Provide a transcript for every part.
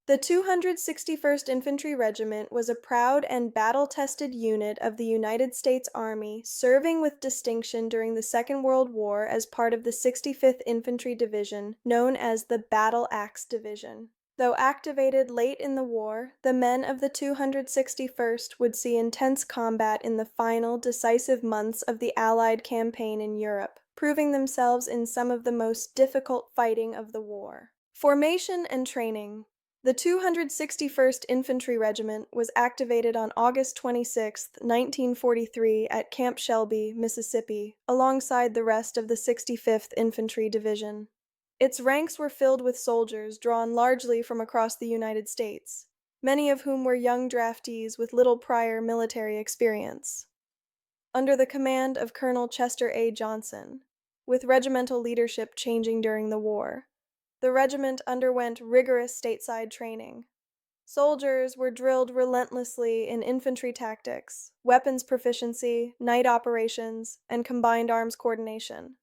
The 261st Infantry Regiment was a proud and battle-tested unit of the United States Army, serving with distinction during the Second World War as part of the 65th Infantry Division, known as the Battle Axe Division. Though activated late in the war, the men of the 261st would see intense combat in the final, decisive months of the Allied campaign in Europe, proving themselves in some of the most difficult fighting of the war. Formation and training. The 261st Infantry Regiment was activated on August 26, 1943 at Camp Shelby, Mississippi, alongside the rest of the 65th Infantry Division. Its ranks were filled with soldiers drawn largely from across the United States, many of whom were young draftees with little prior military experience. Under the command of Colonel Chester A. Johnson, with regimental leadership changing during the war, the regiment underwent rigorous stateside training. Soldiers were drilled relentlessly in infantry tactics, weapons proficiency, night operations, and combined arms coordination.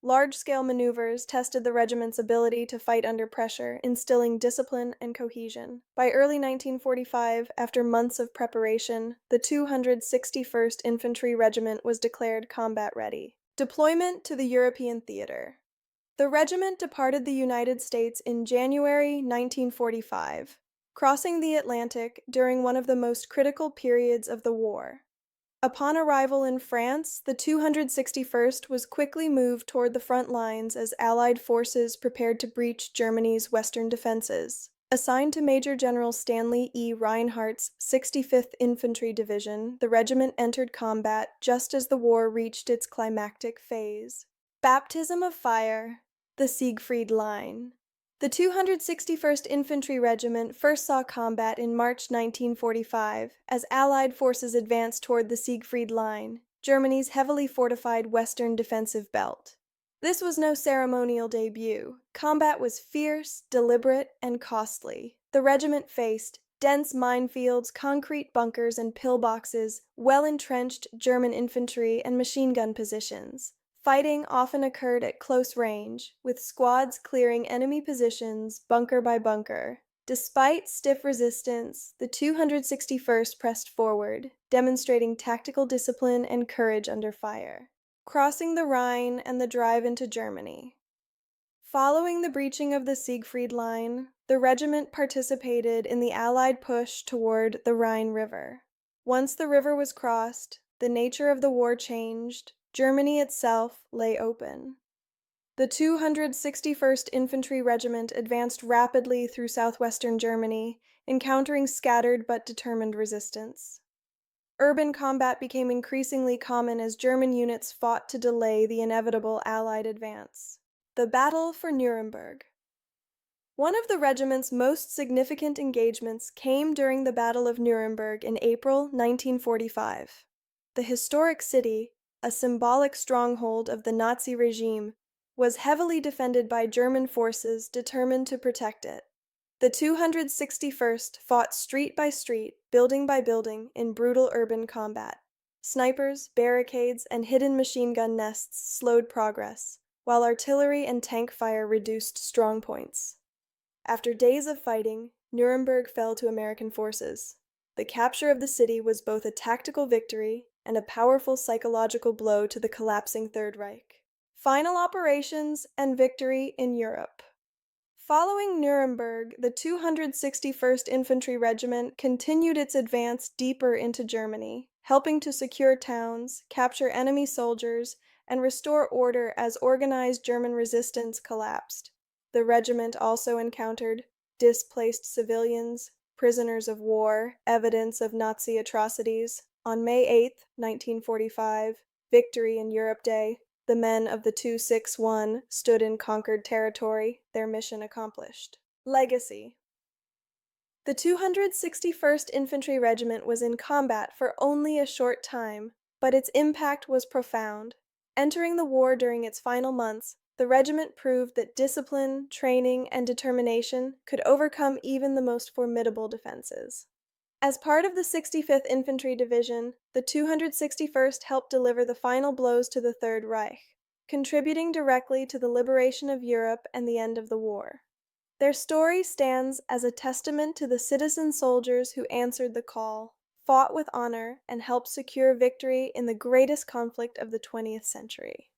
Large-scale maneuvers tested the regiment's ability to fight under pressure, instilling discipline and cohesion. By early 1945, after months of preparation, the 261st Infantry Regiment was declared combat ready. Deployment to the European theater. The regiment departed the United States in January 1945, crossing the Atlantic during one of the most critical periods of the war. Upon arrival in France, the 261st was quickly moved toward the front lines as Allied forces prepared to breach Germany's western defenses. Assigned to Major General Stanley E. Reinhardt's 65th Infantry Division, the regiment entered combat just as the war reached its climactic phase. Baptism of fire. The Siegfried Line. The 261st Infantry Regiment first saw combat in March 1945 as Allied forces advanced toward the Siegfried Line, Germany's heavily fortified western defensive belt. This was no ceremonial debut. Combat was fierce, deliberate, and costly. The regiment faced dense minefields, concrete bunkers, and pillboxes, well-entrenched German infantry and machine gun positions. Fighting often occurred at close range, with squads clearing enemy positions bunker by bunker. Despite stiff resistance, the 261st pressed forward, demonstrating tactical discipline and courage under fire. Crossing the Rhine and the drive into Germany. Following the breaching of the Siegfried Line, the regiment participated in the Allied push toward the Rhine River. Once the river was crossed, the nature of the war changed. Germany itself lay open. The 261st Infantry Regiment advanced rapidly through southwestern Germany, encountering scattered but determined resistance. Urban combat became increasingly common as German units fought to delay the inevitable Allied advance. The Battle for Nuremberg. One of the regiment's most significant engagements came during the Battle of Nuremberg in April 1945. The historic city, a symbolic stronghold of the Nazi regime, was heavily defended by German forces determined to protect it. The 261st fought street by street, building by building, in brutal urban combat. Snipers, barricades, and hidden machine gun nests slowed progress, while artillery and tank fire reduced strong points. After days of fighting, Nuremberg fell to American forces. The capture of the city was both a tactical victory and a powerful psychological blow to the collapsing Third Reich. Final operations and victory in Europe. Following Nuremberg, the 261st Infantry Regiment continued its advance deeper into Germany, helping to secure towns, capture enemy soldiers, and restore order as organized German resistance collapsed. The regiment also encountered displaced civilians, prisoners of war, evidence of Nazi atrocities. On May 8, 1945, Victory in Europe Day, the men of the 261 stood in conquered territory, their mission accomplished. Legacy. The 261st Infantry Regiment was in combat for only a short time, but its impact was profound. Entering the war during its final months, the regiment proved that discipline, training, and determination could overcome even the most formidable defenses. As part of the 65th Infantry Division, the 261st helped deliver the final blows to the Third Reich, contributing directly to the liberation of Europe and the end of the war. Their story stands as a testament to the citizen soldiers who answered the call, fought with honor, and helped secure victory in the greatest conflict of the 20th century.